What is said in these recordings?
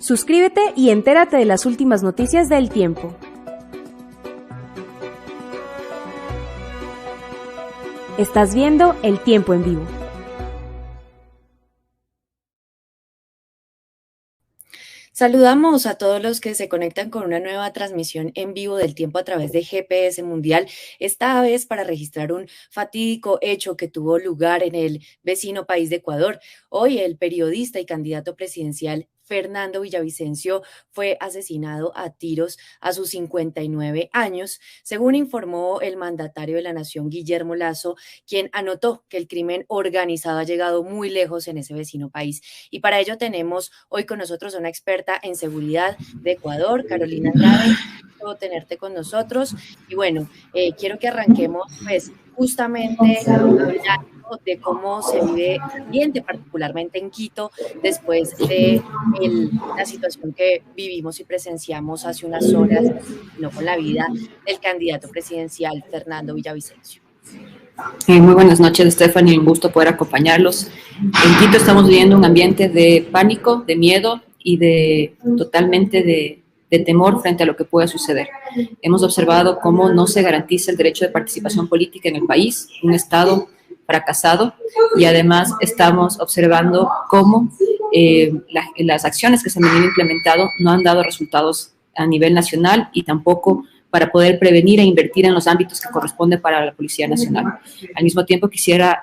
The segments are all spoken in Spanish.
Suscríbete y entérate de las últimas noticias del Tiempo. Estás viendo El Tiempo en Vivo. Saludamos a todos los que se conectan con una nueva transmisión en vivo del Tiempo a través de GPS Mundial, esta vez para registrar un fatídico hecho que tuvo lugar en el vecino país de Ecuador. Hoy el periodista y candidato presidencial Fernando Villavicencio fue asesinado a tiros a sus 59 años, según informó el mandatario de la Nación, Guillermo Lasso, quien anotó que el crimen organizado ha llegado muy lejos en ese vecino país. Y para ello tenemos hoy con nosotros a una experta en seguridad de Ecuador, Carolina Andrade. Puedo tenerte con nosotros. Y bueno, quiero que arranquemos pues justamente hablando de cómo se vive el ambiente, particularmente en Quito, después de la situación que vivimos y presenciamos hace unas horas, no con la vida del candidato presidencial Fernando Villavicencio. Muy buenas noches, Stephanie, un gusto poder acompañarlos. En Quito estamos viviendo un ambiente de pánico, de miedo y totalmente de temor frente a lo que pueda suceder. Hemos observado cómo no se garantiza el derecho de participación política en el país, un Estado fracasado, y además estamos observando cómo las acciones que se han venido implementado no han dado resultados a nivel nacional y tampoco para poder prevenir e invertir en los ámbitos que corresponden para la Policía Nacional. Al mismo tiempo quisiera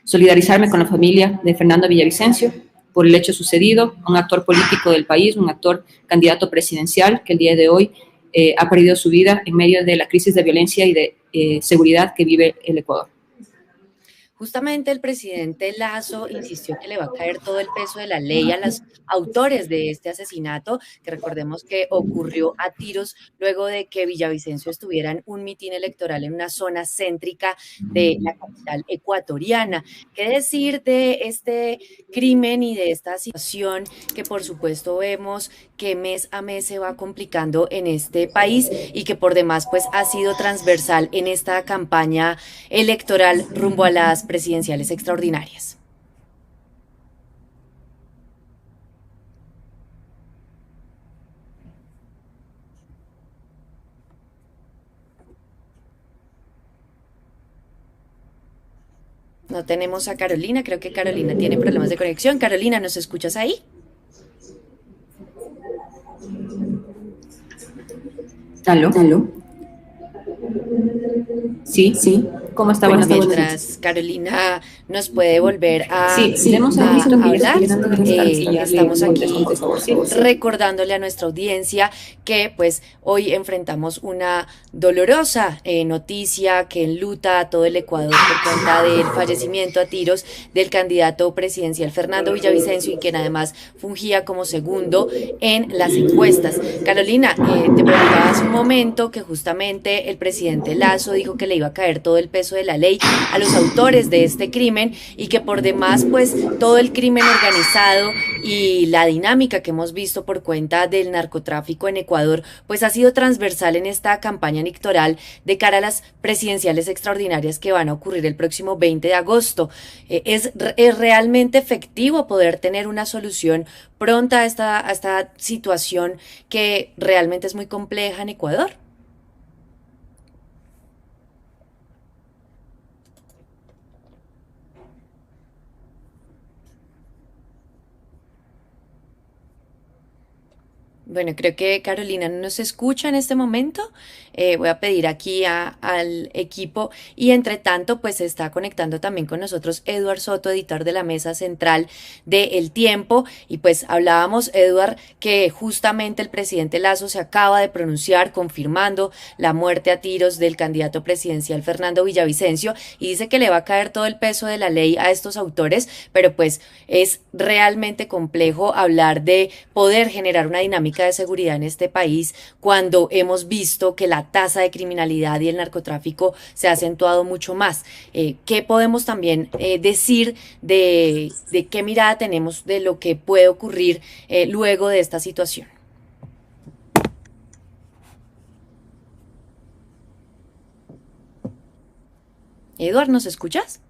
solidarizarme con la familia de Fernando Villavicencio por el hecho sucedido, un actor político del país, un actor candidato presidencial que el día de hoy ha perdido su vida en medio de la crisis de violencia y de seguridad que vive el Ecuador. Justamente el presidente Lasso insistió que le va a caer todo el peso de la ley a los autores de este asesinato, que recordemos que ocurrió a tiros luego de que Villavicencio estuviera en un mitin electoral en una zona céntrica de la capital ecuatoriana. ¿Qué decir de este crimen y de esta situación que por supuesto vemos que mes a mes se va complicando en este país y que por demás pues ha sido transversal en esta campaña electoral rumbo a las presidenciales extraordinarias? No tenemos a Carolina, creo que Carolina tiene problemas de conexión. Carolina, ¿nos escuchas ahí? ¿Aló? ¿Aló? Sí. ¿Cómo está? Bueno, Buenas noches. mientras Carolina nos puede volver a Demos a hablar, ya estamos aquí por favor. Sí. recordándole a nuestra audiencia que pues hoy enfrentamos una dolorosa noticia que enluta a todo el Ecuador por cuenta del fallecimiento a tiros del candidato presidencial Fernando Villavicencio, y quien además fungía como segundo en las encuestas. Carolina, te preguntaba hace un momento que justamente el presidente Lasso dijo que le iba a caer todo el peso de la ley a los autores de este crimen, y que por demás pues todo el crimen organizado y la dinámica que hemos visto por cuenta del narcotráfico en Ecuador pues ha sido transversal en esta campaña electoral de cara a las presidenciales extraordinarias que van a ocurrir el próximo 20 de agosto. ¿Es realmente efectivo poder tener una solución pronta a esta situación que realmente es muy compleja en Ecuador? Bueno, creo que Carolina no nos escucha en este momento. Voy a pedir aquí al equipo, y entre tanto pues se está conectando también con nosotros Eduard Soto, editor de la mesa central de El Tiempo. Y pues hablábamos, Eduard, que justamente el presidente Lasso se acaba de pronunciar confirmando la muerte a tiros del candidato presidencial Fernando Villavicencio, y dice que le va a caer todo el peso de la ley a estos autores, pero pues es realmente complejo hablar de poder generar una dinámica de seguridad en este país cuando hemos visto que la tasa de criminalidad y el narcotráfico se ha acentuado mucho más. ¿Qué podemos también decir de qué mirada tenemos de lo que puede ocurrir luego de esta situación? Eduard, ¿nos escuchas?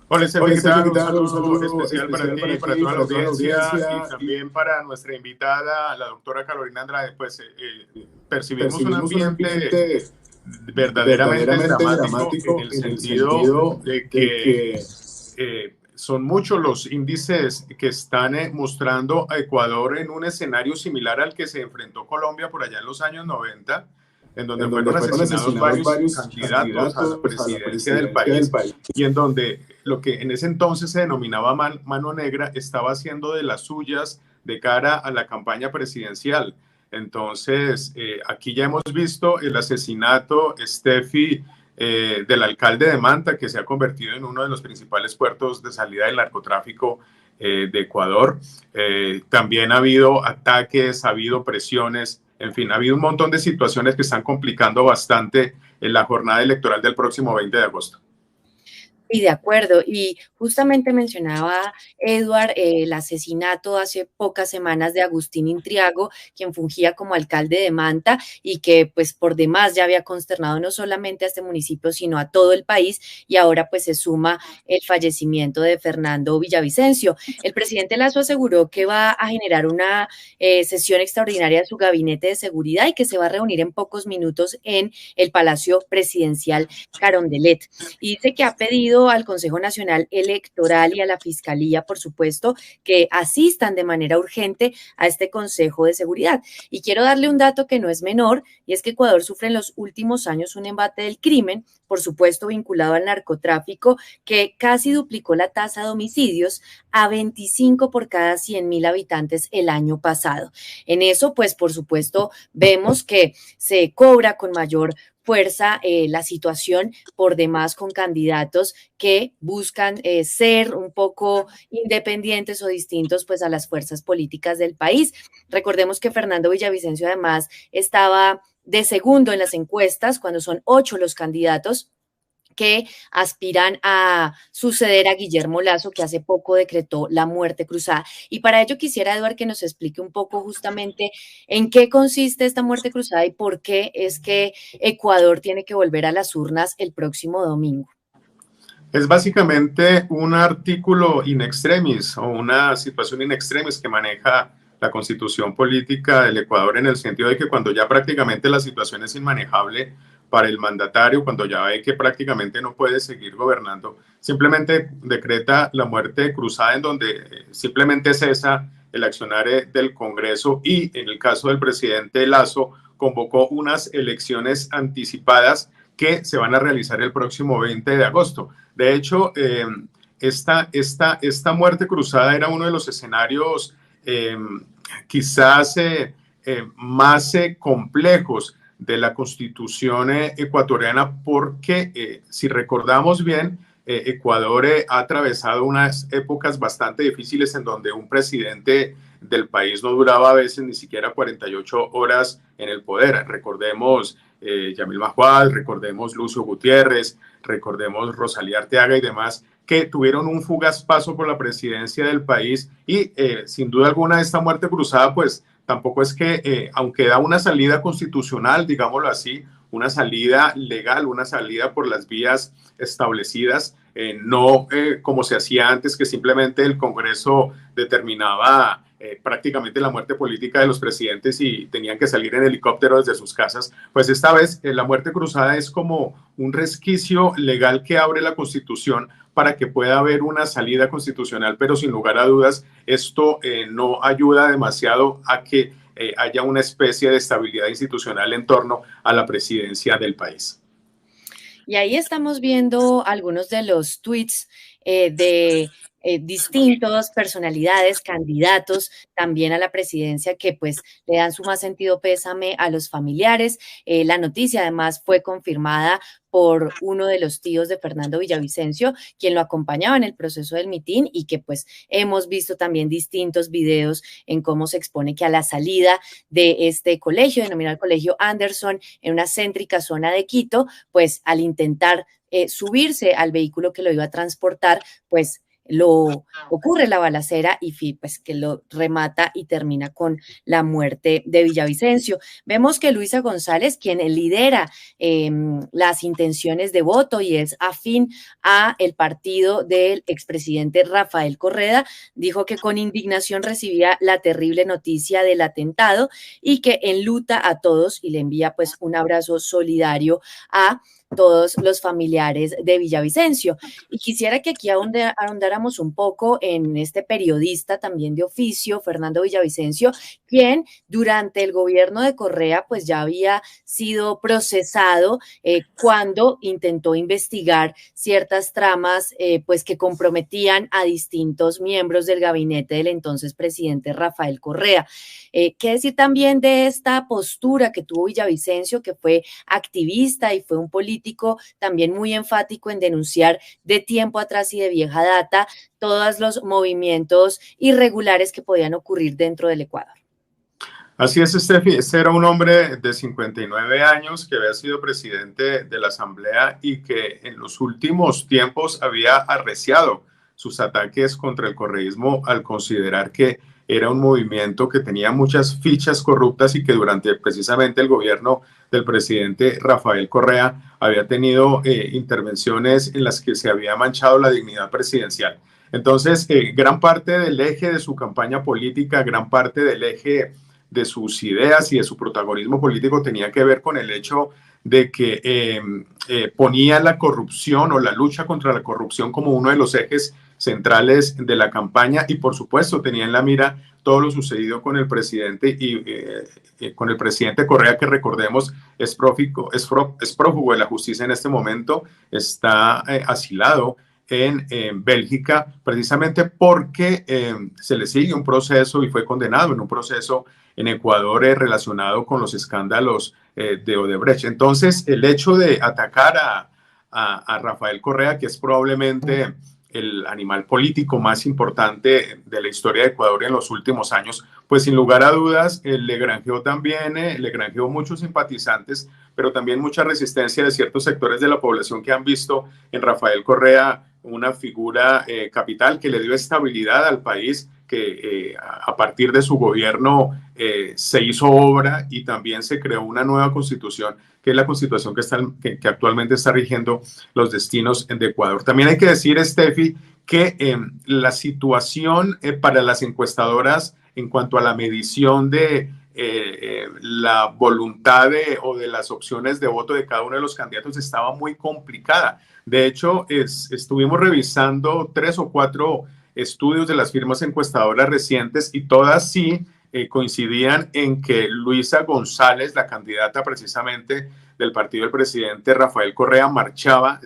Hola, Sergio, Hola, ¿qué Sergio, tal? ¿qué Un tal? Un saludo saludo especial para especial ti, para para ti, toda la para toda la audiencia y audiencia. también para nuestra invitada, la doctora Carolina Andrade. Pues percibimos un Percibimos un ambiente ambiente verdaderamente verdaderamente dramático en dramático el en el sentido sentido de de que que son muchos los índices que están mostrando a Ecuador en un escenario similar al que se enfrentó Colombia por allá en los años 90, en donde en donde fueron fueron asesinados asesinados varios varios candidatos a la candidatos a la presidencia del presidencia del país país. y en donde lo que en ese entonces se denominaba mano negra estaba haciendo de las suyas de cara a la campaña presidencial. Entonces, aquí ya hemos visto el asesinato, Steffi, del alcalde de Manta, que se ha convertido en uno de los principales puertos de salida del narcotráfico de Ecuador. También ha habido ataques, ha habido presiones, en fin, ha habido un montón de situaciones que están complicando bastante en la jornada electoral del próximo 20 de agosto. Y de acuerdo, y justamente mencionaba Edward el asesinato hace pocas semanas de Agustín Intriago, quien fungía como alcalde de Manta y que pues por demás ya había consternado no solamente a este municipio, sino a todo el país, y ahora pues se suma el fallecimiento de Fernando Villavicencio. El presidente Lasso aseguró que va a generar una sesión extraordinaria de su gabinete de seguridad y que se va a reunir en pocos minutos en el Palacio Presidencial Carondelet. Y dice que ha pedido al Consejo Nacional Electoral y a la Fiscalía, por supuesto, que asistan de manera urgente a este Consejo de Seguridad. Y quiero darle un dato que no es menor, y es que Ecuador sufre en los últimos años un embate del crimen, por supuesto vinculado al narcotráfico, que casi duplicó la tasa de homicidios a 25 por cada 100.000 habitantes el año pasado. En eso, pues, por supuesto, vemos que se cobra con mayor fuerza la situación por demás con candidatos que buscan ser un poco independientes o distintos pues a las fuerzas políticas del país. Recordemos que Fernando Villavicencio además estaba de segundo en las encuestas cuando son 8 los candidatos que aspiran a suceder a Guillermo Lasso, que hace poco decretó la muerte cruzada. Y para ello quisiera, Eduard, que nos explique un poco justamente en qué consiste esta muerte cruzada y por qué es que Ecuador tiene que volver a las urnas el próximo domingo. Es básicamente un artículo in extremis o una situación in extremis que maneja la constitución política del Ecuador, en el sentido de que cuando ya prácticamente la situación es inmanejable para el mandatario, cuando ya ve que prácticamente no puede seguir gobernando, simplemente decreta la muerte cruzada, en donde simplemente cesa el accionar del Congreso, y en el caso del presidente Lasso convocó unas elecciones anticipadas que se van a realizar el próximo 20 de agosto. De hecho, esta muerte cruzada era uno de los escenarios quizás más complejos de la constitución ecuatoriana, porque si recordamos bien, Ecuador ha atravesado unas épocas bastante difíciles en donde un presidente del país no duraba a veces ni siquiera 48 horas en el poder. Recordemos Yamil Mahuad, recordemos Lucio Gutiérrez, recordemos Rosalía Arteaga y demás, que tuvieron un fugaz paso por la presidencia del país, y sin duda alguna esta muerte cruzada pues tampoco es que, aunque da una salida constitucional, digámoslo así, una salida legal, una salida por las vías establecidas, no como se hacía antes, que simplemente el Congreso determinaba prácticamente la muerte política de los presidentes y tenían que salir en helicóptero desde sus casas. Pues esta vez la muerte cruzada es como un resquicio legal que abre la Constitución para que pueda haber una salida constitucional, pero sin lugar a dudas esto no ayuda demasiado a que haya una especie de estabilidad institucional en torno a la presidencia del país. Y ahí estamos viendo algunos de los tweets de distintas personalidades, candidatos también a la presidencia que pues le dan su más sentido pésame a los familiares. La noticia además fue confirmada por uno de los tíos de Fernando Villavicencio, quien lo acompañaba en el proceso del mitin, y que pues hemos visto también distintos videos en cómo se expone que a la salida de este colegio, denominado el Colegio Anderson, en una céntrica zona de Quito, pues al intentar subirse al vehículo que lo iba a transportar, pues ocurre la balacera y pues que lo remata y termina con la muerte de Villavicencio. Vemos que Luisa González, quien lidera las intenciones de voto y es afín a el partido del expresidente Rafael Correa, dijo que con indignación recibía la terrible noticia del atentado y que enluta a todos y le envía pues un abrazo solidario a todos los familiares de Villavicencio. Y quisiera que aquí ahondáramos un poco en este periodista también de oficio, Fernando Villavicencio, quien durante el gobierno de Correa pues ya había sido procesado cuando intentó investigar ciertas tramas pues que comprometían a distintos miembros del gabinete del entonces presidente Rafael Correa. ¿Qué decir también de esta postura que tuvo Villavicencio, que fue activista y fue un político también muy enfático en denunciar de tiempo atrás y de vieja data todos los movimientos irregulares que podían ocurrir dentro del Ecuador? Así es, Steffi. Este era un hombre de 59 años que había sido presidente de la Asamblea y que en los últimos tiempos había arreciado sus ataques contra el correísmo al considerar que era un movimiento que tenía muchas fichas corruptas y que durante precisamente el gobierno del presidente Rafael Correa había tenido intervenciones en las que se había manchado la dignidad presidencial. Entonces, gran parte del eje de su campaña política, gran parte del eje de sus ideas y de su protagonismo político tenía que ver con el hecho de que ponía la corrupción o la lucha contra la corrupción como uno de los ejes centrales de la campaña y por supuesto tenía en la mira todo lo sucedido con el presidente y con el presidente Correa, que recordemos es prófugo de la justicia en este momento, está asilado en Bélgica, precisamente porque se le sigue un proceso y fue condenado en un proceso en Ecuador relacionado con los escándalos de Odebrecht. Entonces, el hecho de atacar a Rafael Correa, que es probablemente el animal político más importante de la historia de Ecuador en los últimos años, pues sin lugar a dudas le granjeó muchos simpatizantes, pero también mucha resistencia de ciertos sectores de la población que han visto en Rafael Correa una figura capital que le dio estabilidad al país, que a partir de su gobierno se hizo obra y también se creó una nueva constitución, que es la constitución que actualmente está rigiendo los destinos de Ecuador. También hay que decir, Steffi, que la situación para las encuestadoras en cuanto a la medición de la voluntad o de las opciones de voto de cada uno de los candidatos estaba muy complicada. De hecho, estuvimos revisando 3 o 4 estudios de las firmas encuestadoras recientes y todas sí coincidían en que Luisa González, la candidata precisamente del partido del presidente Rafael Correa, marchaba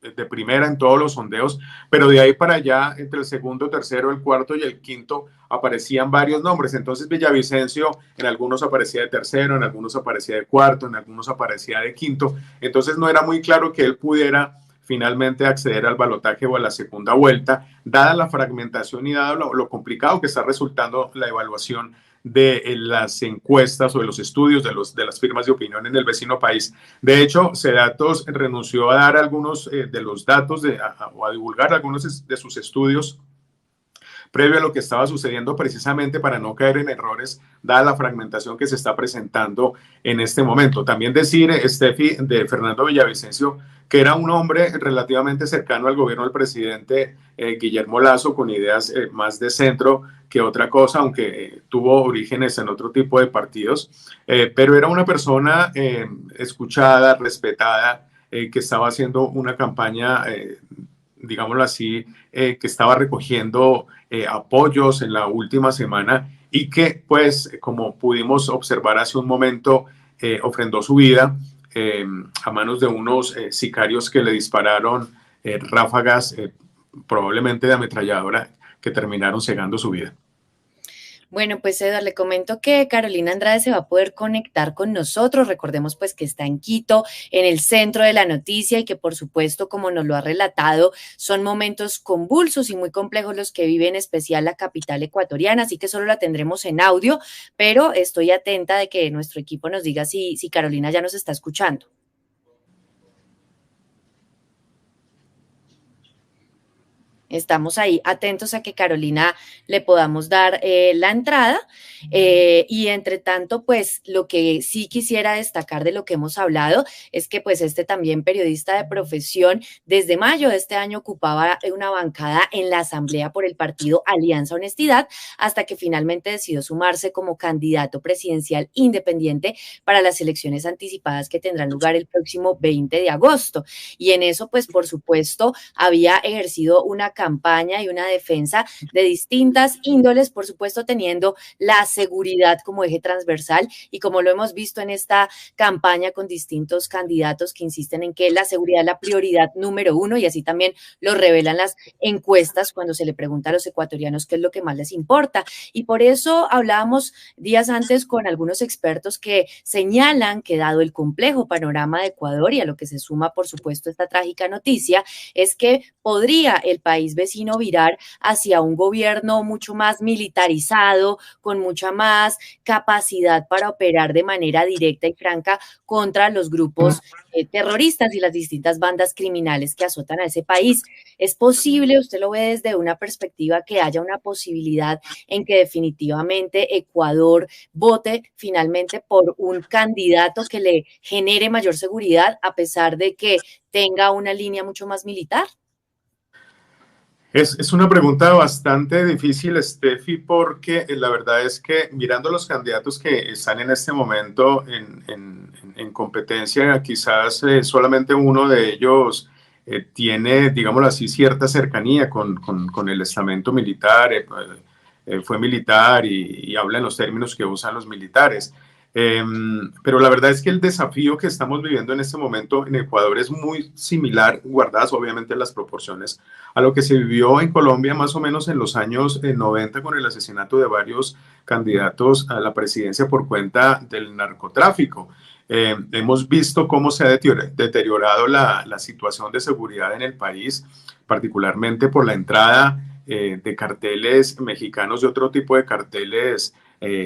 de primera en todos los sondeos, pero de ahí para allá, entre el segundo, tercero, el cuarto y el quinto, aparecían varios nombres. Entonces Villavicencio en algunos aparecía de tercero, en algunos aparecía de cuarto, en algunos aparecía de quinto. Entonces no era muy claro que él pudiera finalmente acceder al balotaje o a la segunda vuelta, dada la fragmentación y dado lo complicado que está resultando la evaluación de las encuestas o de los estudios de las firmas de opinión en el vecino país. De hecho, Sedatos renunció a dar algunos de los datos o a divulgar algunos de sus estudios previo a lo que estaba sucediendo, precisamente para no caer en errores, dada la fragmentación que se está presentando en este momento. También decir, Steffi, de Fernando Villavicencio, que era un hombre relativamente cercano al gobierno del presidente Guillermo Lasso, con ideas más de centro que otra cosa, aunque tuvo orígenes en otro tipo de partidos, pero era una persona escuchada, respetada, que estaba haciendo una campaña digámoslo así, que estaba recogiendo apoyos en la última semana y que, pues, como pudimos observar hace un momento, ofrendó su vida a manos de unos sicarios que le dispararon ráfagas, probablemente de ametralladora, que terminaron cegando su vida. Bueno, pues Eduardo, le comento que Carolina Andrade se va a poder conectar con nosotros. Recordemos pues que está en Quito, en el centro de la noticia y que por supuesto, como nos lo ha relatado, son momentos convulsos y muy complejos los que vive en especial la capital ecuatoriana, así que solo la tendremos en audio, pero estoy atenta de que nuestro equipo nos diga si Carolina ya nos está escuchando. Estamos ahí atentos a que Carolina le podamos dar la entrada. Y entre tanto, pues lo que sí quisiera destacar de lo que hemos hablado es que pues este también periodista de profesión desde mayo de este año ocupaba una bancada en la asamblea por el partido Alianza Honestidad hasta que finalmente decidió sumarse como candidato presidencial independiente para las elecciones anticipadas que tendrán lugar el próximo 20 de agosto. Y en eso pues por supuesto había ejercido una campaña y una defensa de distintas índoles, por supuesto teniendo la seguridad como eje transversal y como lo hemos visto en esta campaña con distintos candidatos que insisten en que la seguridad es la prioridad número uno y así también lo revelan las encuestas cuando se le pregunta a los ecuatorianos qué es lo que más les importa. Y por eso hablábamos días antes con algunos expertos que señalan que dado el complejo panorama de Ecuador y a lo que se suma por supuesto esta trágica noticia, es que podría el país vecino virar hacia un gobierno mucho más militarizado, con mucha más capacidad para operar de manera directa y franca contra los grupos terroristas y las distintas bandas criminales que azotan a ese país. ¿Es posible, usted lo ve desde una perspectiva, que haya una posibilidad en que definitivamente Ecuador vote finalmente por un candidato que le genere mayor seguridad a pesar de que tenga una línea mucho más militar? Es una pregunta bastante difícil, Steffi, porque la verdad es que mirando los candidatos que están en este momento en competencia, quizás solamente uno de ellos tiene, digámoslo así, cierta cercanía con el estamento militar, fue militar y habla en los términos que usan los militares. Pero la verdad es que el desafío que estamos viviendo en este momento en Ecuador es muy similar, guardadas obviamente las proporciones, a lo que se vivió en Colombia más o menos en los años 90 con el asesinato de varios candidatos a la presidencia por cuenta del narcotráfico. Hemos visto cómo se ha deteriorado la situación de seguridad en el país, particularmente por la entrada de carteles mexicanos y otro tipo de carteles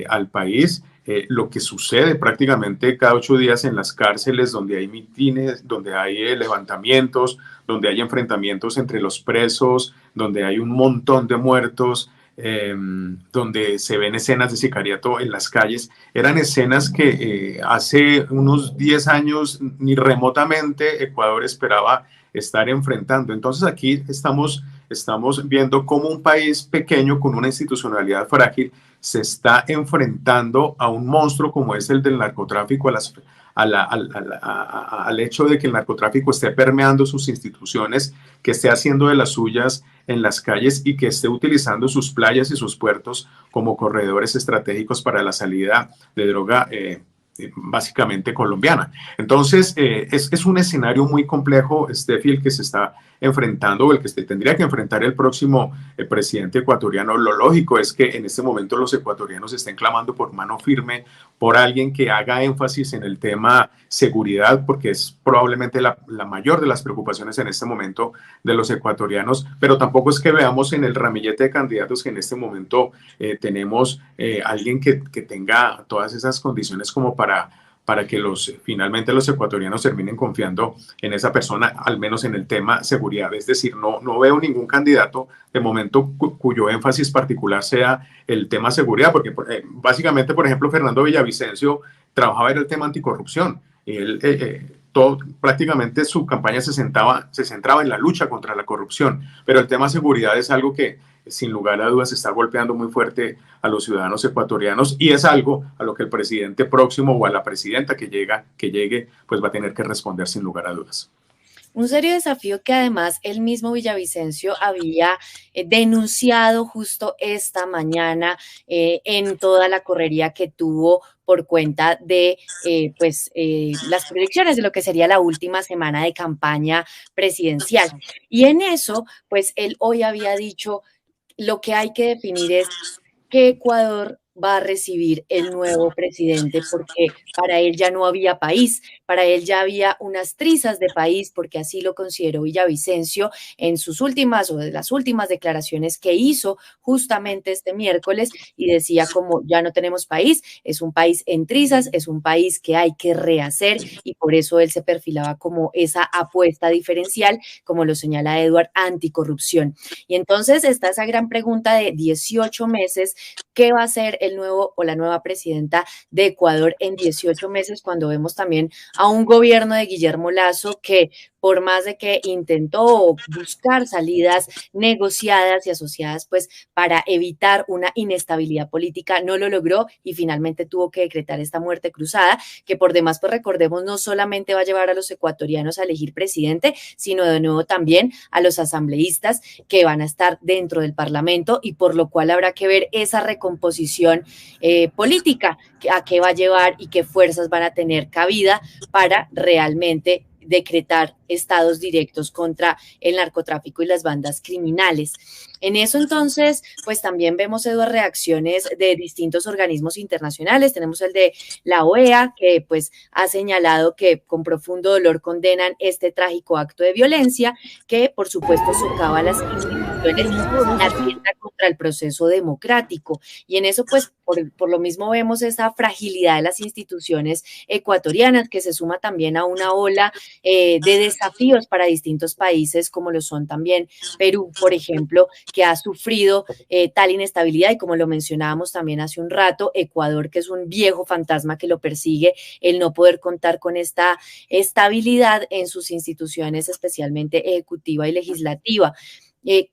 al país. Lo que sucede prácticamente cada 8 días en las cárceles, donde hay mitines, donde hay levantamientos, donde hay enfrentamientos entre los presos, donde hay un montón de muertos, donde se ven escenas de sicariato en las calles. Eran escenas que hace unos 10 años ni remotamente Ecuador esperaba estar enfrentando. Entonces aquí estamos viendo cómo un país pequeño con una institucionalidad frágil se está enfrentando a un monstruo como es el del narcotráfico, al hecho de que el narcotráfico esté permeando sus instituciones, que esté haciendo de las suyas en las calles y que esté utilizando sus playas y sus puertos como corredores estratégicos para la salida de droga básicamente colombiana. Entonces, es un escenario muy complejo, Steffi, el que se está enfrentando o el que se tendría que enfrentar el próximo presidente ecuatoriano. Lo lógico es que en este momento los ecuatorianos estén clamando por mano firme, por alguien que haga énfasis en el tema seguridad, porque es probablemente la mayor de las preocupaciones en este momento de los ecuatorianos, pero tampoco es que veamos en el ramillete de candidatos que en este momento tenemos alguien que tenga todas esas condiciones como para que finalmente los ecuatorianos terminen confiando en esa persona, al menos en el tema seguridad. Es decir, no veo ningún candidato de momento cuyo énfasis particular sea el tema seguridad, porque básicamente, por ejemplo, Fernando Villavicencio trabajaba en el tema anticorrupción. Prácticamente su campaña se centraba en la lucha contra la corrupción, pero el tema seguridad es algo que sin lugar a dudas está golpeando muy fuerte a los ciudadanos ecuatorianos y es algo a lo que el presidente próximo o a la presidenta que llegue, pues va a tener que responder sin lugar a dudas. Un serio desafío que además el mismo Villavicencio había denunciado justo esta mañana en toda la correría que tuvo por cuenta de las proyecciones de lo que sería la última semana de campaña presidencial. Y en eso, pues él hoy había dicho, lo que hay que definir es qué Ecuador va a recibir el nuevo presidente, porque para él ya no había país, para él ya había unas trizas de país, porque así lo consideró Villavicencio en sus últimas o de las últimas declaraciones que hizo justamente este miércoles, y decía como ya no tenemos país, es un país en trizas, es un país que hay que rehacer, y por eso él se perfilaba como esa apuesta diferencial, como lo señala Edward, anticorrupción. Y entonces está esa gran pregunta de 18 meses, ¿qué va a hacer el nuevo o la nueva presidenta de Ecuador en 18 meses, cuando vemos también a un gobierno de Guillermo Lasso que, por más de que intentó buscar salidas negociadas y asociadas, pues para evitar una inestabilidad política, no lo logró y finalmente tuvo que decretar esta muerte cruzada, que por demás, pues recordemos, no solamente va a llevar a los ecuatorianos a elegir presidente, sino de nuevo también a los asambleístas que van a estar dentro del Parlamento, y por lo cual habrá que ver esa recomposición política, a qué va a llevar y qué fuerzas van a tener cabida para realmente decretar estados directos contra el narcotráfico y las bandas criminales. En eso entonces, pues también vemos, Eduardo, reacciones de distintos organismos internacionales. Tenemos el de la OEA, que pues ha señalado que con profundo dolor condenan este trágico acto de violencia, que por supuesto socava las instituciones y atenta contra el proceso democrático. Y en eso pues por lo mismo vemos esa fragilidad de las instituciones ecuatorianas, que se suma también a una ola de desafíos para distintos países, como lo son también Perú, por ejemplo, que ha sufrido tal inestabilidad, y como lo mencionábamos también hace un rato, Ecuador, que es un viejo fantasma que lo persigue, el no poder contar con esta estabilidad en sus instituciones, especialmente ejecutiva y legislativa.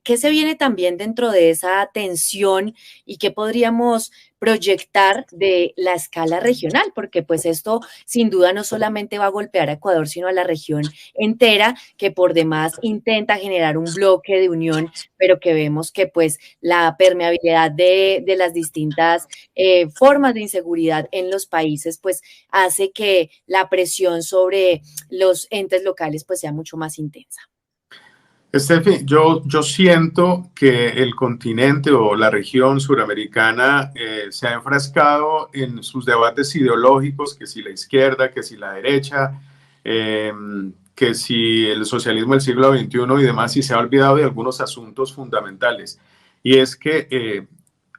¿Qué se viene también dentro de esa tensión y qué podríamos proyectar de la escala regional? Porque pues esto sin duda no solamente va a golpear a Ecuador, sino a la región entera, que por demás intenta generar un bloque de unión, pero que vemos que pues la permeabilidad de las distintas formas de inseguridad en los países pues hace que la presión sobre los entes locales pues sea mucho más intensa. Estefi, yo siento que el continente o la región suramericana se ha enfrascado en sus debates ideológicos, que si la izquierda, que si la derecha, que si el socialismo del siglo XXI y demás, y se ha olvidado de algunos asuntos fundamentales. Y es que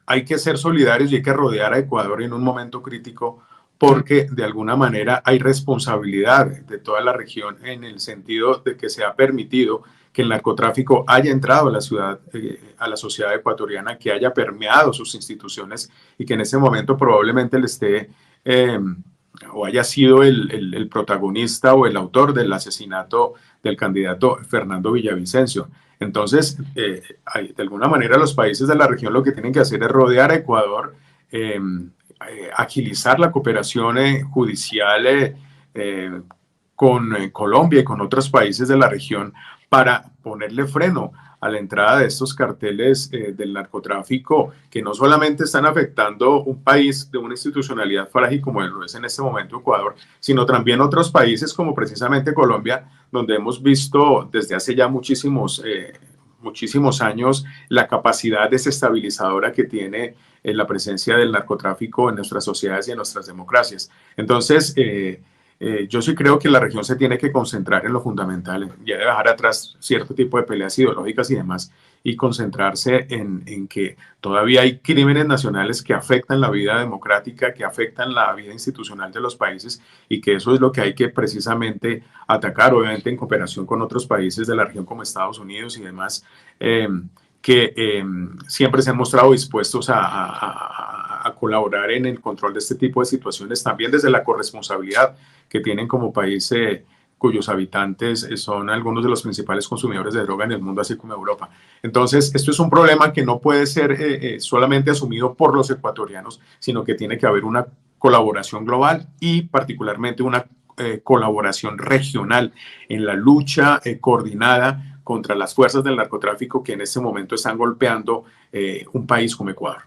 hay que ser solidarios y hay que rodear a Ecuador en un momento crítico, porque de alguna manera hay responsabilidad de toda la región en el sentido de que se ha permitido que el narcotráfico haya entrado a la ciudad, a la sociedad ecuatoriana, que haya permeado sus instituciones y que en ese momento probablemente le esté o haya sido el protagonista o el autor del asesinato del candidato Fernando Villavicencio. Entonces, de alguna manera los países de la región lo que tienen que hacer es rodear a Ecuador, agilizar la cooperación judicial con Colombia y con otros países de la región para ponerle freno a la entrada de estos carteles del narcotráfico, que no solamente están afectando un país de una institucionalidad frágil como lo es en este momento Ecuador, sino también otros países como precisamente Colombia, donde hemos visto desde hace ya muchísimos años la capacidad desestabilizadora que tiene la presencia del narcotráfico en nuestras sociedades y en nuestras democracias. Entonces, yo sí creo que la región se tiene que concentrar en lo fundamental, ya de dejar atrás cierto tipo de peleas ideológicas y demás, y concentrarse en que todavía hay crímenes nacionales que afectan la vida democrática, que afectan la vida institucional de los países, y que eso es lo que hay que precisamente atacar, obviamente en cooperación con otros países de la región como Estados Unidos y demás, que siempre se han mostrado dispuestos a colaborar en el control de este tipo de situaciones, también desde la corresponsabilidad que tienen como país cuyos habitantes son algunos de los principales consumidores de droga en el mundo, así como Europa. Entonces, esto es un problema que no puede ser solamente asumido por los ecuatorianos, sino que tiene que haber una colaboración global y particularmente una colaboración regional en la lucha coordinada contra las fuerzas del narcotráfico que en este momento están golpeando un país como Ecuador.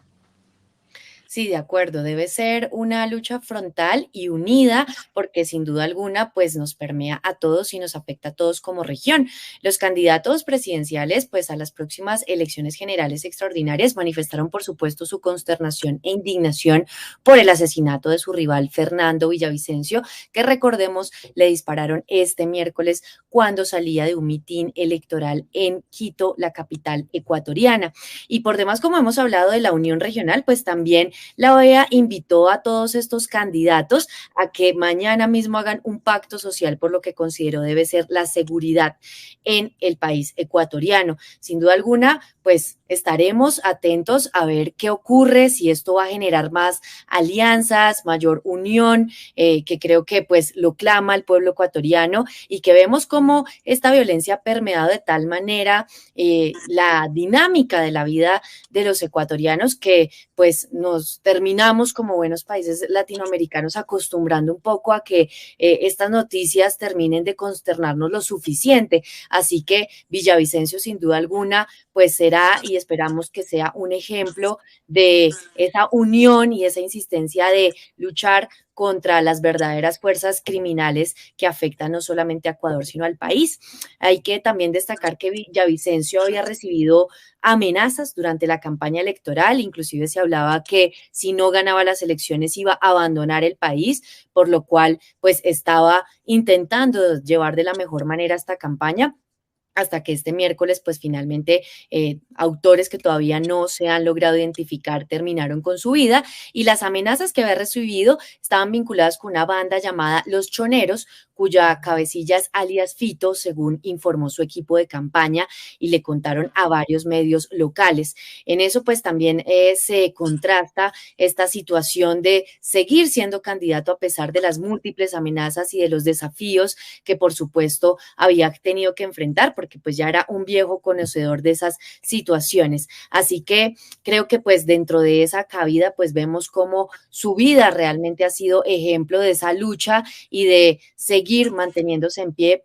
Sí, de acuerdo, debe ser una lucha frontal y unida porque sin duda alguna pues nos permea a todos y nos afecta a todos como región. Los candidatos presidenciales pues a las próximas elecciones generales extraordinarias manifestaron por supuesto su consternación e indignación por el asesinato de su rival Fernando Villavicencio, que recordemos le dispararon este miércoles cuando salía de un mitin electoral en Quito, la capital ecuatoriana. Y por demás, como hemos hablado de la unión regional, pues también la OEA invitó a todos estos candidatos a que mañana mismo hagan un pacto social por lo que considero debe ser la seguridad en el país ecuatoriano. Sin duda alguna, pues estaremos atentos a ver qué ocurre, si esto va a generar más alianzas, mayor unión, que creo que pues lo clama el pueblo ecuatoriano y que vemos cómo esta violencia ha permeado de tal manera la dinámica de la vida de los ecuatorianos que pues nos terminamos como buenos países latinoamericanos acostumbrando un poco a que estas noticias terminen de consternarnos lo suficiente. Así que Villavicencio sin duda alguna pues será y esperamos que sea un ejemplo de esa unión y esa insistencia de luchar contra las verdaderas fuerzas criminales que afectan no solamente a Ecuador, sino al país. Hay que también destacar que Villavicencio había recibido amenazas durante la campaña electoral, inclusive se hablaba que si no ganaba las elecciones iba a abandonar el país, por lo cual pues estaba intentando llevar de la mejor manera esta campaña, hasta que este miércoles, pues finalmente autores que todavía no se han logrado identificar terminaron con su vida y las amenazas que había recibido estaban vinculadas con una banda llamada Los Choneros, cuya cabecilla es alias Fito, según informó su equipo de campaña y le contaron a varios medios locales. En eso, pues también se contrasta esta situación de seguir siendo candidato a pesar de las múltiples amenazas y de los desafíos que, por supuesto, había tenido que enfrentar, porque pues ya era un viejo conocedor de esas situaciones. Así que creo que pues dentro de esa cabida pues vemos cómo su vida realmente ha sido ejemplo de esa lucha y de seguir manteniéndose en pie,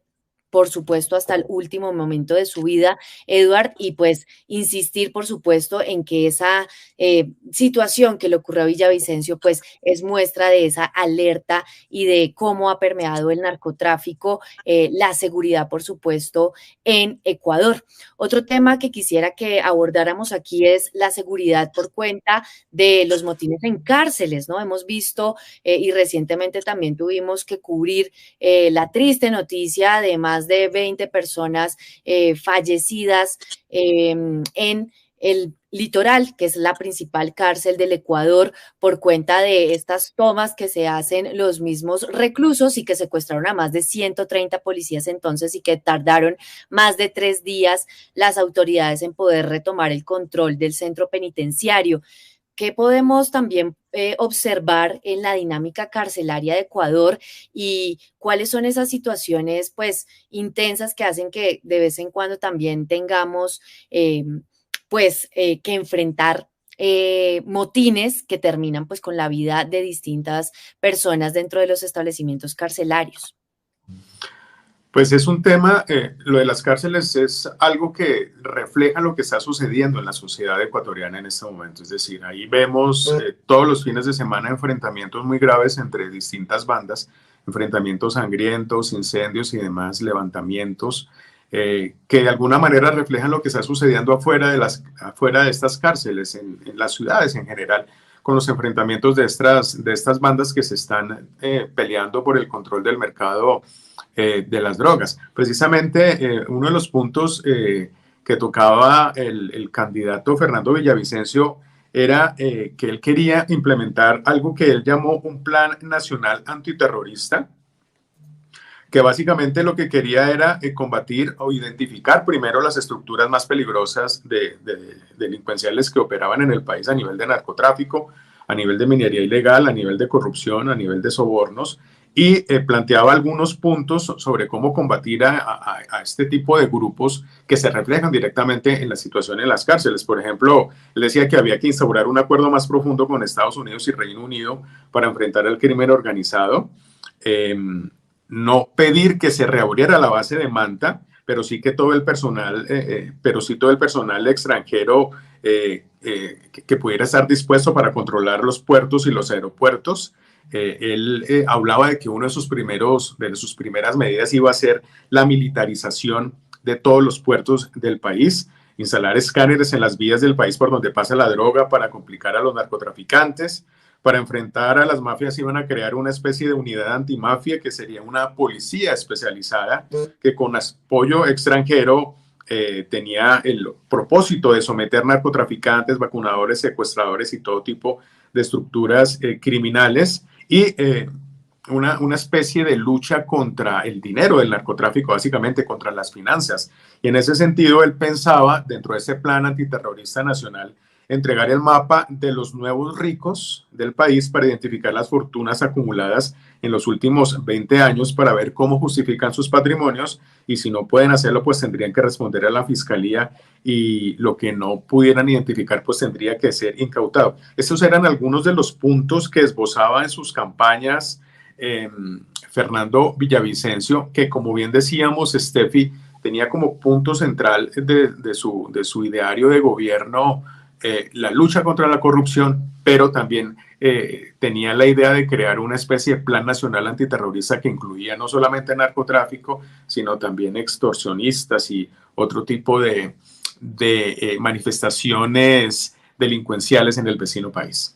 por supuesto, hasta el último momento de su vida, Eduard, y pues insistir, por supuesto, en que esa situación que le ocurrió a Villavicencio, pues es muestra de esa alerta y de cómo ha permeado el narcotráfico, la seguridad, por supuesto, en Ecuador. Otro tema que quisiera que abordáramos aquí es la seguridad por cuenta de los motines en cárceles, ¿no? Hemos visto y recientemente también tuvimos que cubrir la triste noticia de más de 20 personas fallecidas en el Litoral, que es la principal cárcel del Ecuador, por cuenta de estas tomas que se hacen los mismos reclusos y que secuestraron a más de 130 policías entonces y que tardaron más de 3 días las autoridades en poder retomar el control del centro penitenciario. ¿Qué podemos también observar en la dinámica carcelaria de Ecuador y cuáles son esas situaciones pues intensas que hacen que de vez en cuando también tengamos que enfrentar motines que terminan pues con la vida de distintas personas dentro de los establecimientos carcelarios? Pues es un tema, lo de las cárceles es algo que refleja lo que está sucediendo en la sociedad ecuatoriana en este momento. Es decir, ahí vemos todos los fines de semana enfrentamientos muy graves entre distintas bandas, enfrentamientos sangrientos, incendios y demás, levantamientos, que de alguna manera reflejan lo que está sucediendo afuera de estas cárceles, en las ciudades en general, con los enfrentamientos de estas bandas que se están peleando por el control del mercado de las drogas. Precisamente uno de los puntos que tocaba el candidato Fernando Villavicencio era que él quería implementar algo que él llamó un plan nacional antiterrorista, que básicamente lo que quería era combatir o identificar primero las estructuras más peligrosas de delincuenciales que operaban en el país a nivel de narcotráfico, a nivel de minería ilegal, a nivel de corrupción, a nivel de sobornos, y planteaba algunos puntos sobre cómo combatir a este tipo de grupos que se reflejan directamente en la situación en las cárceles. Por ejemplo, él decía que había que instaurar un acuerdo más profundo con Estados Unidos y Reino Unido para enfrentar el crimen organizado, no pedir que se reabriera la base de Manta, pero sí que todo el personal, todo el personal extranjero que pudiera estar dispuesto para controlar los puertos y los aeropuertos. Él hablaba de que una de sus primeras medidas iba a ser la militarización de todos los puertos del país, instalar escáneres en las vías del país por donde pasa la droga para complicar a los narcotraficantes. Para enfrentar a las mafias iban a crear una especie de unidad antimafia que sería una policía especializada que con apoyo extranjero tenía el propósito de someter narcotraficantes, vacunadores, secuestradores y todo tipo de estructuras criminales y una especie de lucha contra el dinero del narcotráfico, básicamente contra las finanzas. Y en ese sentido, él pensaba, dentro de ese plan antiterrorista nacional, entregar el mapa de los nuevos ricos del país para identificar las fortunas acumuladas en los últimos 20 años para ver cómo justifican sus patrimonios y si no pueden hacerlo, pues tendrían que responder a la fiscalía y lo que no pudieran identificar, pues tendría que ser incautado. Esos eran algunos de los puntos que esbozaba en sus campañas Fernando Villavicencio, que como bien decíamos, Steffi, tenía como punto central de su ideario de gobierno la lucha contra la corrupción, pero también tenía la idea de crear una especie de plan nacional antiterrorista que incluía no solamente narcotráfico, sino también extorsionistas y otro tipo de manifestaciones delincuenciales en el vecino país.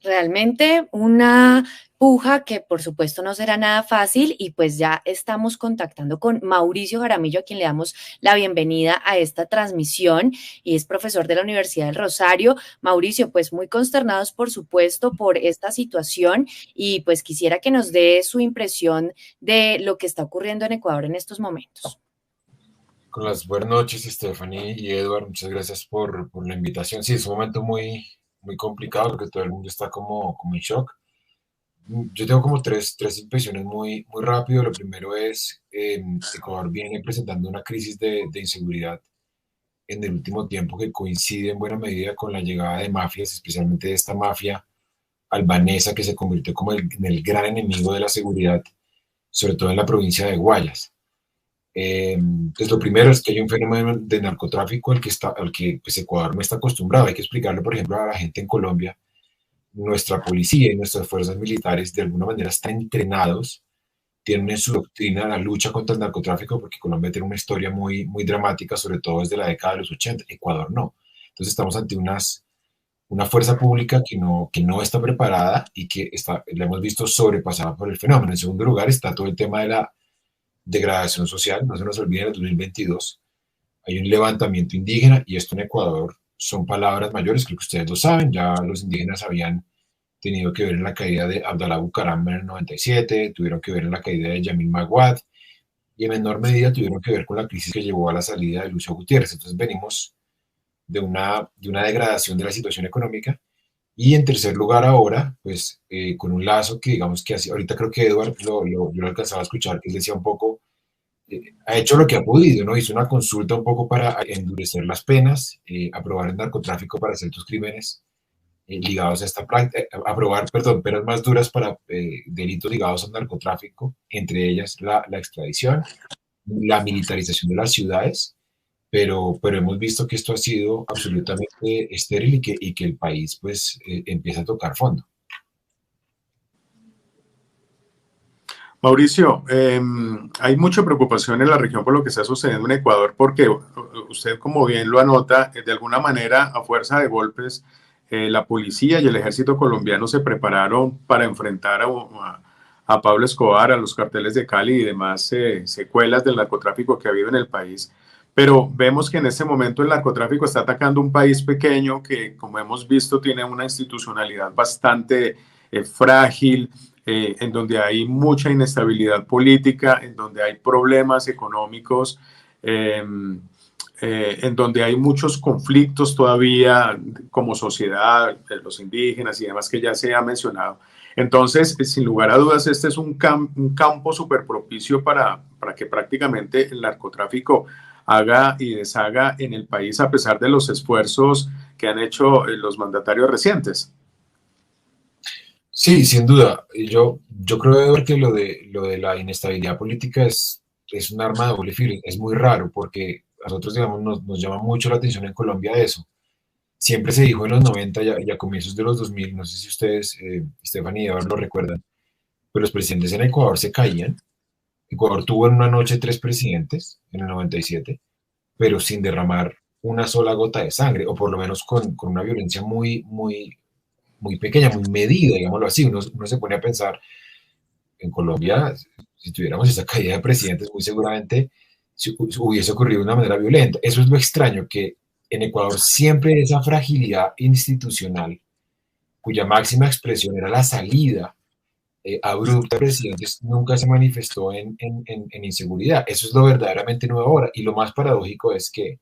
Realmente una puja que por supuesto no será nada fácil y pues ya estamos contactando con Mauricio Jaramillo, a quien le damos la bienvenida a esta transmisión y es profesor de la Universidad del Rosario. Mauricio, pues muy consternados por supuesto por esta situación y pues quisiera que nos dé su impresión de lo que está ocurriendo en Ecuador en estos momentos. Con las buenas noches, Stephanie y Edward, muchas gracias por la invitación. Sí, es un momento muy complicado porque todo el mundo está como en shock. Yo tengo como tres impresiones muy rápido. Lo primero es Ecuador viene presentando una crisis de inseguridad en el último tiempo que coincide en buena medida con la llegada de mafias, especialmente de esta mafia albanesa que se convirtió como en el gran enemigo de la seguridad, sobre todo en la provincia de Guayas. Pues lo primero es que hay un fenómeno de narcotráfico al que pues Ecuador no está acostumbrado. Hay que explicarlo, por ejemplo, a la gente en Colombia. Nuestra policía y nuestras fuerzas militares de alguna manera están entrenados, tienen en su doctrina la lucha contra el narcotráfico, porque Colombia tiene una historia muy dramática, sobre todo desde la década de los 80, Ecuador no. Entonces estamos ante una fuerza pública que no está preparada y que la hemos visto sobrepasada por el fenómeno. En segundo lugar está todo el tema de la degradación social. No se nos olvide, en el 2022 hay un levantamiento indígena y esto en Ecuador son palabras mayores, creo que ustedes lo saben, ya los indígenas habían tenido que ver en la caída de Abdalá Bucaram en el 97, tuvieron que ver en la caída de Yamil Maguad y en menor medida tuvieron que ver con la crisis que llevó a la salida de Lucio Gutiérrez. Entonces venimos de una degradación de la situación económica y en tercer lugar ahora, pues con un lazo que digamos que así, ahorita creo que Edward yo lo alcanzaba a escuchar, que él decía un poco, ha hecho lo que ha podido, ¿no? Hizo una consulta un poco para endurecer las penas, aprobar el narcotráfico para ciertos crímenes ligados a esta práctica, aprobar, penas más duras para delitos ligados al narcotráfico, entre ellas la extradición, la militarización de las ciudades, pero hemos visto que esto ha sido absolutamente estéril y que el país pues empieza a tocar fondo. Mauricio, hay mucha preocupación en la región por lo que está sucediendo en Ecuador, porque usted, como bien lo anota, de alguna manera, a fuerza de golpes, la policía y el ejército colombiano se prepararon para enfrentar a Pablo Escobar, a los carteles de Cali y demás secuelas del narcotráfico que ha habido en el país. Pero vemos que en este momento el narcotráfico está atacando un país pequeño que, como hemos visto, tiene una institucionalidad bastante frágil, en donde hay mucha inestabilidad política, en donde hay problemas económicos, en donde hay muchos conflictos todavía como sociedad, los indígenas y demás que ya se ha mencionado. Entonces, sin lugar a dudas, este es un campo súper propicio para que prácticamente el narcotráfico haga y deshaga en el país a pesar de los esfuerzos que han hecho los mandatarios recientes. Sí, sin duda. Yo creo, Edward, que lo de la inestabilidad política es es un arma de doble filo. Es muy raro porque a nosotros, digamos, nos llama mucho la atención en Colombia eso. Siempre se dijo en los 90 y a comienzos de los 2000, no sé si ustedes, Stephanie y Eduardo, lo recuerdan, pero los presidentes en Ecuador se caían. Ecuador tuvo en una noche 3 presidentes en el 97, pero sin derramar una sola gota de sangre, o por lo menos con una violencia muy pequeña, muy medida, digámoslo así. Uno se pone a pensar, en Colombia, si tuviéramos esa caída de presidentes, muy seguramente hubiese ocurrido de una manera violenta. Eso es lo extraño, que en Ecuador siempre esa fragilidad institucional, cuya máxima expresión era la salida abrupta de presidentes, nunca se manifestó en inseguridad. Eso es lo verdaderamente nuevo ahora. Y lo más paradójico es que,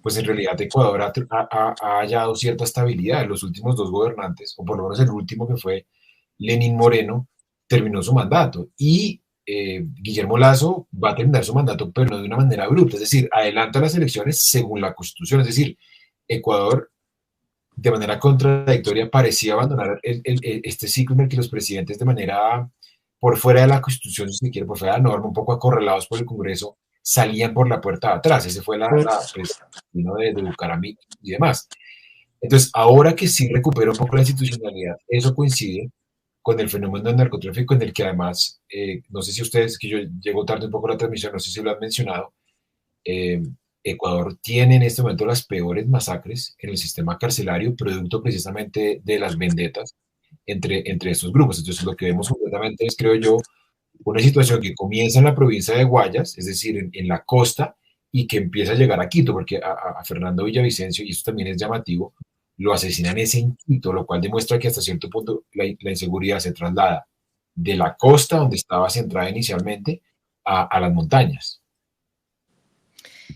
pues en realidad Ecuador ha hallado cierta estabilidad. Los últimos dos gobernantes, o por lo menos el último, que fue Lenín Moreno, terminó su mandato, y Guillermo Lasso va a terminar su mandato, pero no de una manera abrupta, es decir, adelanta las elecciones según la Constitución. Es decir, Ecuador, de manera contradictoria, parecía abandonar este ciclo en el que los presidentes, de manera por fuera de la Constitución, si se quiere, por fuera de la norma, un poco acorralados por el Congreso, salían por la puerta de atrás. Ese fue pues, de Bucaramanga y demás. Entonces, ahora que sí recupera un poco la institucionalidad, eso coincide con el fenómeno del narcotráfico, en el que además, no sé si ustedes, que yo llego tarde un poco a la transmisión, no sé si lo han mencionado, Ecuador tiene en este momento las peores masacres en el sistema carcelario, producto precisamente de las vendetas entre estos grupos. Entonces, lo que vemos completamente es, creo yo, una situación que comienza en la provincia de Guayas, es decir, en la costa, y que empieza a llegar a Quito, porque a Fernando Villavicencio, y esto también es llamativo, lo asesinan ese en Quito, lo cual demuestra que hasta cierto punto la inseguridad se traslada de la costa, donde estaba centrada inicialmente, a las montañas.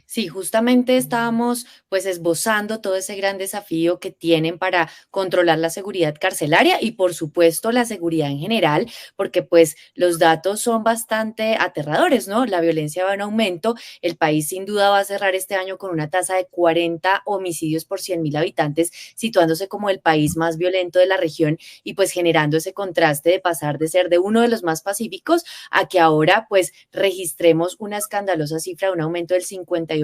Sí, justamente estábamos pues esbozando todo ese gran desafío que tienen para controlar la seguridad carcelaria y por supuesto la seguridad en general, porque pues los datos son bastante aterradores, ¿no? La violencia va en aumento, el país sin duda va a cerrar este año con una tasa de 40 homicidios por 100.000 habitantes, situándose como el país más violento de la región y pues generando ese contraste de pasar de ser de uno de los más pacíficos a que ahora pues registremos una escandalosa cifra de un aumento del 58%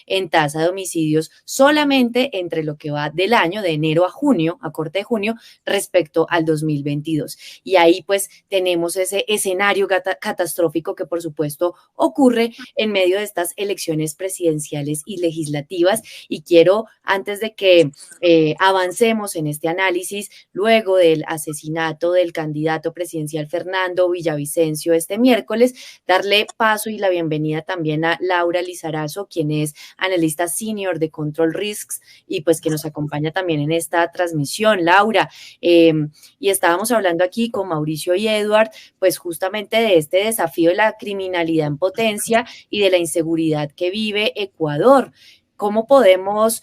en tasa de homicidios solamente entre lo que va del año, de enero a junio, a corte de junio, respecto al 2022. Y ahí pues tenemos ese escenario catastrófico que por supuesto ocurre en medio de estas elecciones presidenciales y legislativas. Y quiero, antes de que avancemos en este análisis, luego del asesinato del candidato presidencial Fernando Villavicencio este miércoles, darle paso y la bienvenida también a Laura Lizarazo, quien es analista senior de Control Risks y pues que nos acompaña también en esta transmisión. Laura, y estábamos hablando aquí con Mauricio y Edward, pues justamente de este desafío de la criminalidad en potencia y de la inseguridad que vive Ecuador. ¿Cómo podemos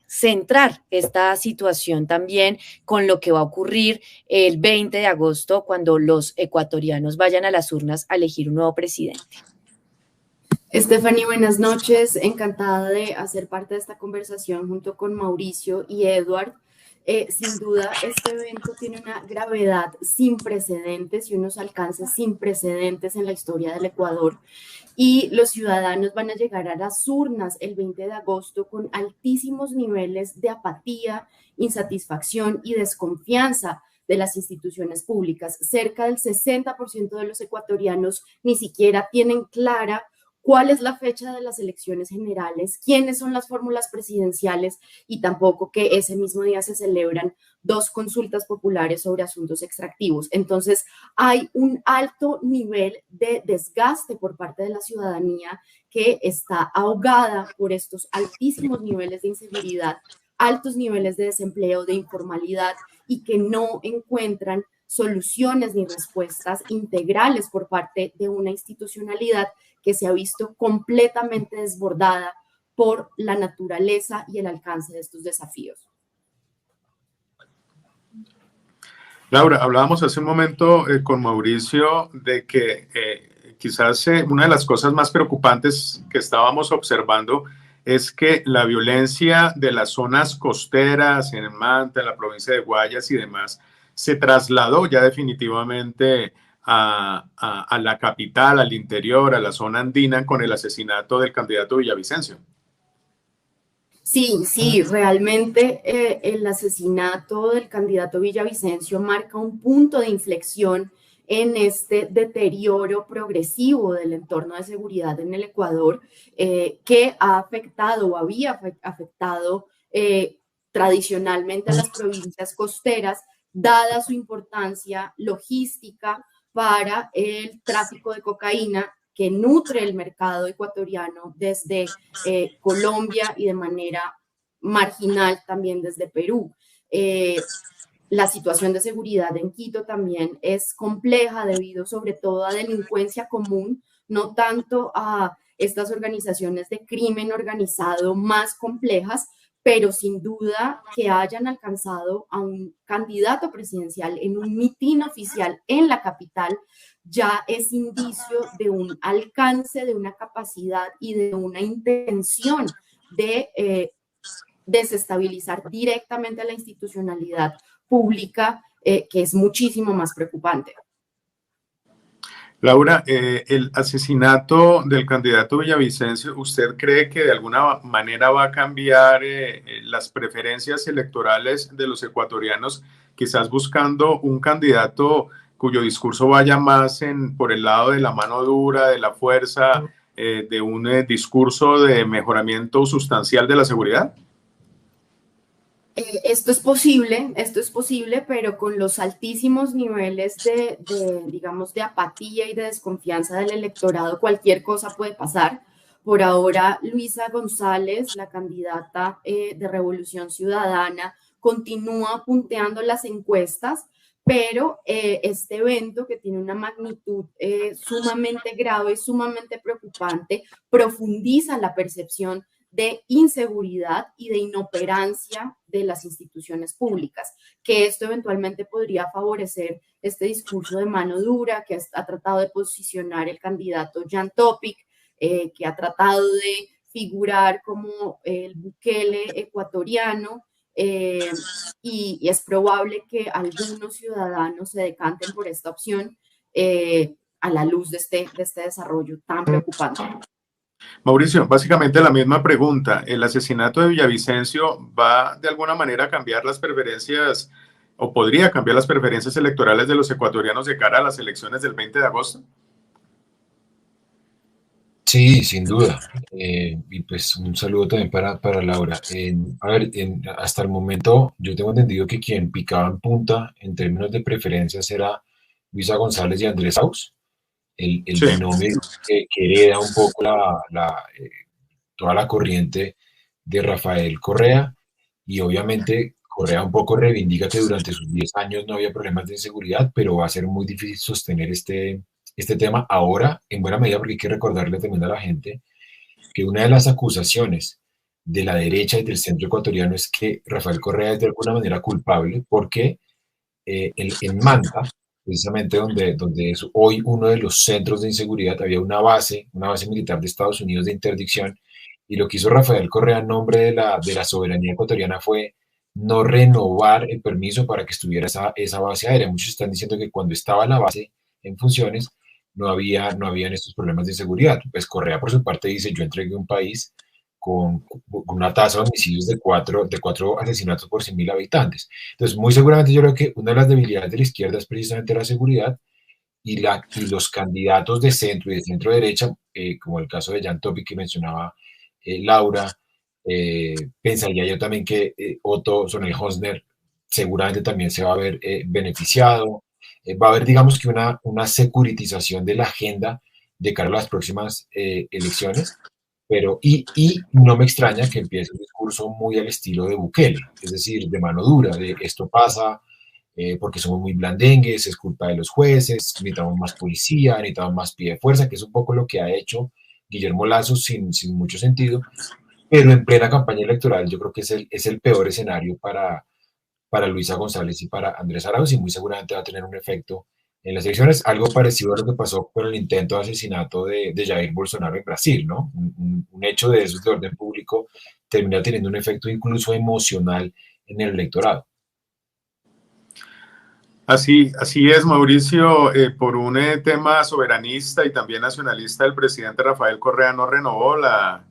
centrar esta situación también con lo que va a ocurrir el 20 de agosto cuando los ecuatorianos vayan a las urnas a elegir un nuevo presidente? Stephanie, buenas noches. Encantada de hacer parte de esta conversación junto con Mauricio y Edward. Sin duda, este evento tiene una gravedad sin precedentes y unos alcances sin precedentes en la historia del Ecuador. Y los ciudadanos van a llegar a las urnas el 20 de agosto con altísimos niveles de apatía, insatisfacción y desconfianza de las instituciones públicas. Cerca del 60% de los ecuatorianos ni siquiera tienen clara cuál es la fecha de las elecciones generales, quiénes son las fórmulas presidenciales y tampoco que ese mismo día se celebran 2 consultas populares sobre asuntos extractivos. Entonces, hay un alto nivel de desgaste por parte de la ciudadanía que está ahogada por estos altísimos niveles de inseguridad, altos niveles de desempleo, de informalidad y que no encuentran soluciones ni respuestas integrales por parte de una institucionalidad que se ha visto completamente desbordada por la naturaleza y el alcance de estos desafíos. Laura, hablábamos hace un momento con Mauricio de que quizás una de las cosas más preocupantes que estábamos observando es que la violencia de las zonas costeras, en Manta, en la provincia de Guayas y demás, se trasladó ya definitivamente a la capital, al interior, a la zona andina con el asesinato del candidato Villavicencio. Sí, sí, realmente el asesinato del candidato Villavicencio marca un punto de inflexión en este deterioro progresivo del entorno de seguridad en el Ecuador, que ha afectado o había afectado tradicionalmente a las provincias costeras, dada su importancia logística para el tráfico de cocaína que nutre el mercado ecuatoriano desde Colombia y de manera marginal también desde Perú. La situación de seguridad en Quito también es compleja debido sobre todo a delincuencia común, no tanto a estas organizaciones de crimen organizado más complejas, pero sin duda que hayan alcanzado a un candidato presidencial en un mitin oficial en la capital ya es indicio de un alcance, de una capacidad y de una intención de desestabilizar directamente a la institucionalidad pública, que es muchísimo más preocupante. Laura, el asesinato del candidato Villavicencio, ¿usted cree que de alguna manera va a cambiar las preferencias electorales de los ecuatorianos, quizás buscando un candidato cuyo discurso vaya más por el lado de la mano dura, de la fuerza, de un discurso de mejoramiento sustancial de la seguridad? Esto es posible, pero con los altísimos niveles digamos, de apatía y de desconfianza del electorado, cualquier cosa puede pasar. Por ahora, Luisa González, la candidata de Revolución Ciudadana, continúa punteando las encuestas, pero este evento, que tiene una magnitud sumamente grave, sumamente preocupante, profundiza la percepción de inseguridad y de inoperancia de las instituciones públicas, que esto eventualmente podría favorecer este discurso de mano dura que ha tratado de posicionar el candidato Jan Topic, que ha tratado de figurar como el Bukele ecuatoriano, y es probable que algunos ciudadanos se decanten por esta opción a la luz de este desarrollo tan preocupante. Mauricio, básicamente la misma pregunta. ¿El asesinato de Villavicencio va de alguna manera a cambiar las preferencias o podría cambiar las preferencias electorales de los ecuatorianos de cara a las elecciones del 20 de agosto? Sí, sin duda. Y pues un saludo también para Laura. A ver, hasta el momento yo tengo entendido que quien picaba en punta en términos de preferencias era Luisa González y Andrés Arauz, el Sí. binomio que hereda un poco toda la corriente de Rafael Correa, y obviamente Correa un poco reivindica que durante sus 10 años no había problemas de inseguridad, pero va a ser muy difícil sostener este tema ahora, en buena medida, porque hay que recordarle también a la gente que una de las acusaciones de la derecha y del centro ecuatoriano es que Rafael Correa es de alguna manera culpable porque en Manta, precisamente donde es hoy uno de los centros de inseguridad, había una base militar de Estados Unidos de interdicción, y lo que hizo Rafael Correa en nombre de la soberanía ecuatoriana fue no renovar el permiso para que estuviera esa base aérea. Muchos están diciendo que cuando estaba la base en funciones no habían estos problemas de inseguridad. Pues Correa, por su parte, dice: yo entregué un país con una tasa de homicidios de cuatro asesinatos por 100.000 habitantes. Entonces, muy seguramente yo creo que una de las debilidades de la izquierda es precisamente la seguridad, y los candidatos de centro y de centro derecha, como el caso de Jan Topic que mencionaba Laura, pensaría yo también que Otto Sonel Hosner seguramente también se va a ver beneficiado. Va a haber, digamos que una securitización de la agenda de cara a las próximas elecciones, pero y no me extraña que empiece un discurso muy al estilo de Bukele, es decir, de mano dura, de esto pasa porque somos muy blandengues, es culpa de los jueces, necesitamos más policía, necesitamos más pie de fuerza, que es un poco lo que ha hecho Guillermo Lasso sin mucho sentido, pero en plena campaña electoral yo creo que es el peor escenario para Luisa González y para Andrés Arauz, y muy seguramente va a tener un efecto en las elecciones, algo parecido a lo que pasó con el intento de asesinato de Jair Bolsonaro en Brasil, ¿no? Un hecho de esos de orden público termina teniendo un efecto incluso emocional en el electorado. Así es, Mauricio. Por un tema soberanista y también nacionalista, el presidente Rafael Correa no renovó la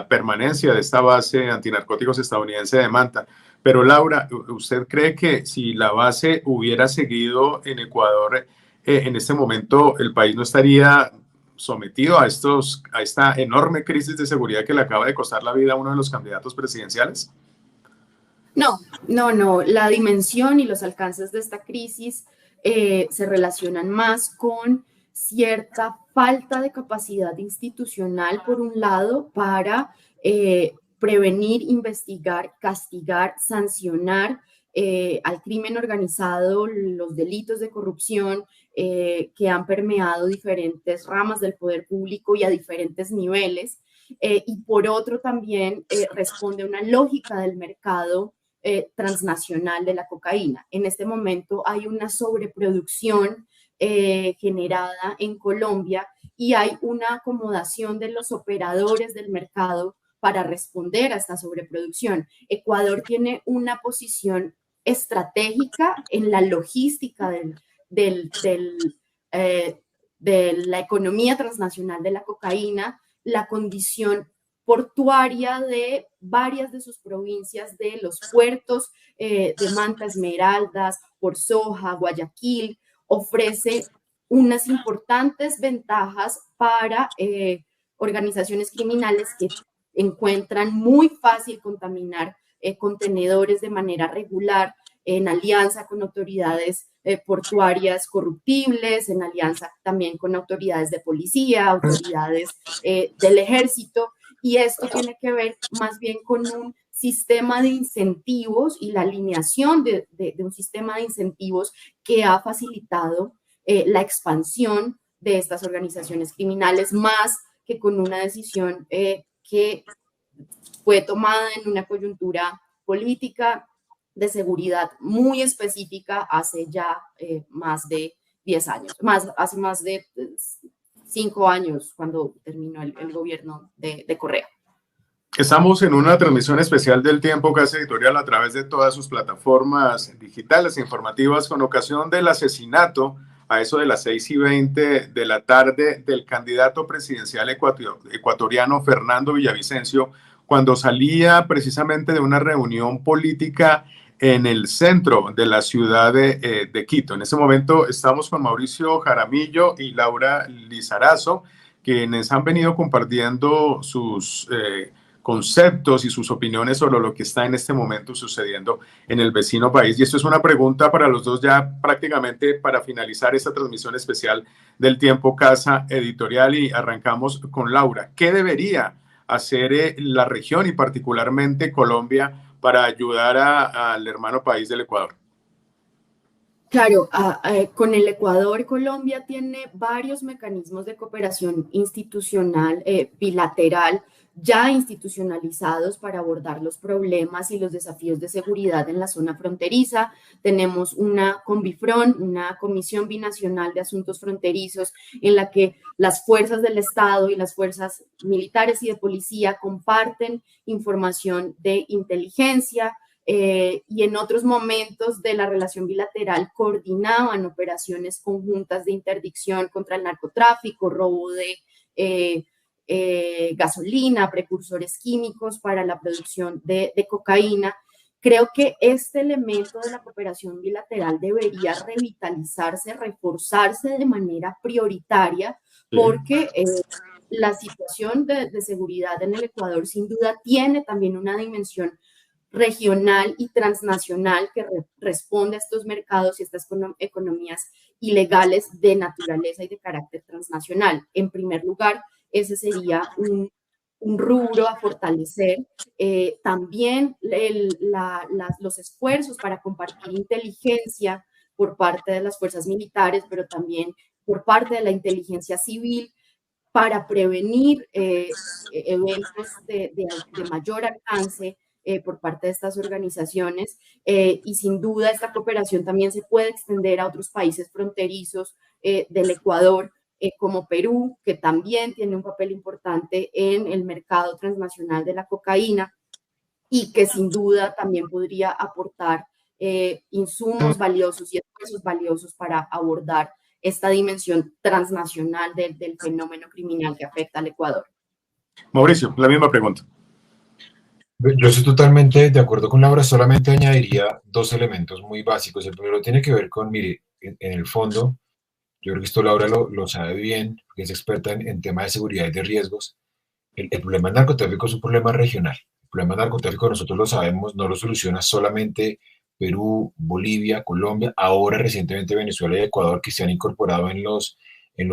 permanencia de esta base antinarcóticos estadounidense de Manta. Pero Laura, ¿usted cree que si la base hubiera seguido en Ecuador, en este momento el país no estaría sometido a esta enorme crisis de seguridad que le acaba de costar la vida a uno de los candidatos presidenciales? No. La dimensión y los alcances de esta crisis se relacionan más con cierta falta de capacidad institucional, por un lado, para prevenir, investigar, castigar, sancionar al crimen organizado, los delitos de corrupción que han permeado diferentes ramas del poder público y a diferentes niveles. Y por otro también responde a una lógica del mercado transnacional de la cocaína. En este momento hay una sobreproducción generada en Colombia y hay una acomodación de los operadores del mercado para responder a esta sobreproducción. Ecuador tiene una posición estratégica en la logística de la economía transnacional de la cocaína, la condición portuaria de varias de sus provincias, de los puertos de Manta, Esmeraldas, Por Soja, Guayaquil, ofrece unas importantes ventajas para organizaciones criminales que encuentran muy fácil contaminar contenedores de manera regular en alianza con autoridades portuarias corruptibles, en alianza también con autoridades de policía, autoridades del ejército, y esto tiene que ver más bien con un sistema de incentivos y la alineación de un sistema de incentivos que ha facilitado la expansión de estas organizaciones criminales, más que con una decisión que fue tomada en una coyuntura política de seguridad muy específica hace ya más de 10 años, hace más de 5 años cuando terminó el gobierno de Correa. Estamos en una transmisión especial del Tiempo Casa Editorial a través de todas sus plataformas digitales e informativas con ocasión del asesinato a eso de las 6:20 de la tarde del candidato presidencial ecuatoriano Fernando Villavicencio, cuando salía precisamente de una reunión política en el centro de la ciudad de Quito. En este momento estamos con Mauricio Jaramillo y Laura Lizarazo, quienes han venido compartiendo sus conceptos y sus opiniones sobre lo que está en este momento sucediendo en el vecino país. Y esto es una pregunta para los dos ya prácticamente para finalizar esta transmisión especial del Tiempo Casa Editorial, y arrancamos con Laura. ¿Qué debería hacer la región y particularmente Colombia para ayudar al hermano país del Ecuador? Claro, con el Ecuador, Colombia tiene varios mecanismos de cooperación institucional, bilateral, ya institucionalizados para abordar los problemas y los desafíos de seguridad en la zona fronteriza. Tenemos una CONBIFRON, una Comisión Binacional de Asuntos Fronterizos, en la que las fuerzas del Estado y las fuerzas militares y de policía comparten información de inteligencia, y en otros momentos de la relación bilateral coordinaban operaciones conjuntas de interdicción contra el narcotráfico, robo de gasolina, precursores químicos para la producción de cocaína. Creo que este elemento de la cooperación bilateral debería revitalizarse, reforzarse de manera prioritaria, porque la situación de seguridad en el Ecuador sin duda tiene también una dimensión regional y transnacional que responde a estos mercados y estas economías ilegales de naturaleza y de carácter transnacional. En primer lugar, ese sería un rubro a fortalecer. También los esfuerzos para compartir inteligencia por parte de las fuerzas militares, pero también por parte de la inteligencia civil, para prevenir eventos de mayor alcance por parte de estas organizaciones, y sin duda esta cooperación también se puede extender a otros países fronterizos del Ecuador, como Perú, que también tiene un papel importante en el mercado transnacional de la cocaína y que sin duda también podría aportar insumos valiosos y esfuerzos valiosos para abordar esta dimensión transnacional del fenómeno criminal que afecta al Ecuador. Mauricio, la misma pregunta. Yo estoy totalmente de acuerdo con Laura, solamente añadiría dos elementos muy básicos. El primero tiene que ver con, mire, en el fondo, yo creo que esto Laura lo sabe bien, porque es experta en temas de seguridad y de riesgos. El problema del narcotráfico es un problema regional. El problema del narcotráfico, nosotros lo sabemos, no lo soluciona solamente Perú, Bolivia, Colombia, ahora recientemente Venezuela y Ecuador, que se han incorporado en los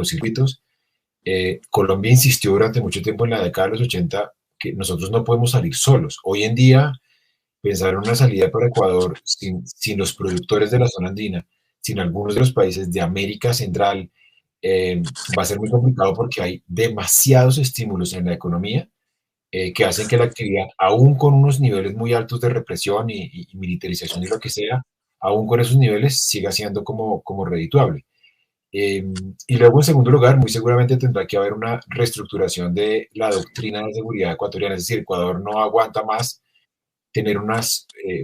circuitos. Colombia insistió durante mucho tiempo en la década de los 80 que nosotros no podemos salir solos. Hoy en día, pensar en una salida para Ecuador sin los productores de la zona andina, sin algunos de los países de América Central, va a ser muy complicado porque hay demasiados estímulos en la economía que hacen que la actividad, aún con unos niveles muy altos de represión y militarización y lo que sea, aún con esos niveles siga siendo como redituable. Y luego, en segundo lugar, muy seguramente tendrá que haber una reestructuración de la doctrina de seguridad ecuatoriana, es decir, Ecuador no aguanta más tener una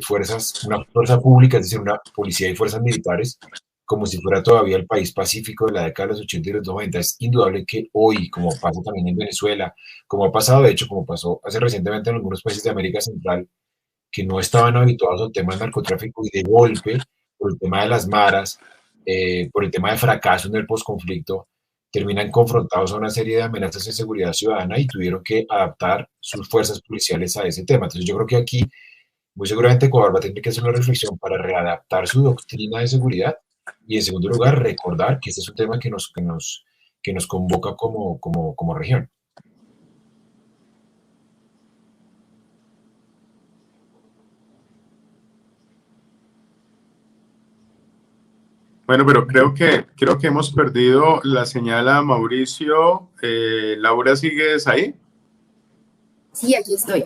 fuerza pública, es decir, una policía y fuerzas militares, como si fuera todavía el país pacífico de la década de los 80 y los 90. Es indudable que hoy, como pasa también en Venezuela, como ha pasado, de hecho, como pasó hace recientemente en algunos países de América Central, que no estaban habituados al tema del narcotráfico y de golpe, por el tema de las maras, por el tema de fracaso en el posconflicto, terminan confrontados a una serie de amenazas de seguridad ciudadana y tuvieron que adaptar sus fuerzas policiales a ese tema. Entonces yo creo que aquí, muy seguramente Ecuador va a tener que hacer una reflexión para readaptar su doctrina de seguridad y, en segundo lugar, recordar que este es un tema que nos convoca como región. Bueno, pero creo que hemos perdido la señal a Mauricio. Laura, ¿sigues ahí? Sí, aquí estoy.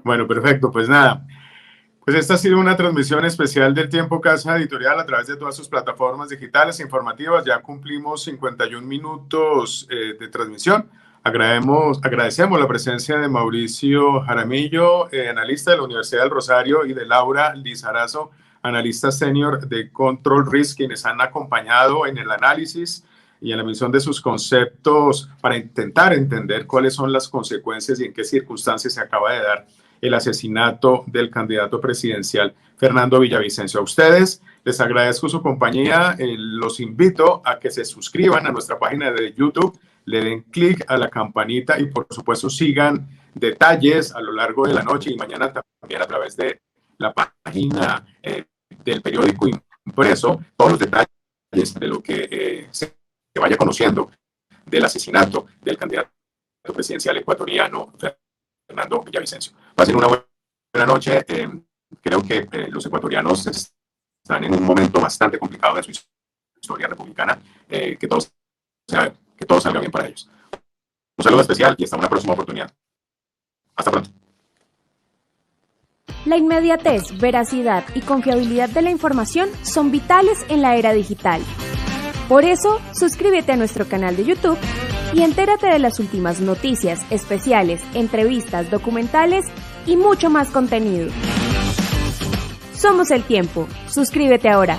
Bueno, perfecto. Pues nada, pues esta ha sido una transmisión especial del Tiempo Casa Editorial a través de todas sus plataformas digitales e informativas. Ya cumplimos 51 minutos de transmisión. Agradecemos la presencia de Mauricio Jaramillo, analista de la Universidad del Rosario, y de Laura Lizarazo, analista senior de Control Risk, quienes han acompañado en el análisis y en la emisión de sus conceptos para intentar entender cuáles son las consecuencias y en qué circunstancias se acaba de dar el asesinato del candidato presidencial Fernando Villavicencio. A ustedes les agradezco su compañía, los invito a que se suscriban a nuestra página de YouTube, le den clic a la campanita y por supuesto sigan detalles a lo largo de la noche y mañana también a través de la página del periódico impreso, todos los detalles de lo que se vaya conociendo del asesinato del candidato presidencial ecuatoriano Fernando Villavicencio. Pasen una buena noche. Creo que los ecuatorianos están en un momento bastante complicado de su historia republicana. Que todo salga bien para ellos. Un saludo especial y hasta una próxima oportunidad. Hasta pronto. La inmediatez, veracidad y confiabilidad de la información son vitales en la era digital. Por eso, suscríbete a nuestro canal de YouTube y entérate de las últimas noticias, especiales, entrevistas, documentales y mucho más contenido. Somos El Tiempo. Suscríbete ahora.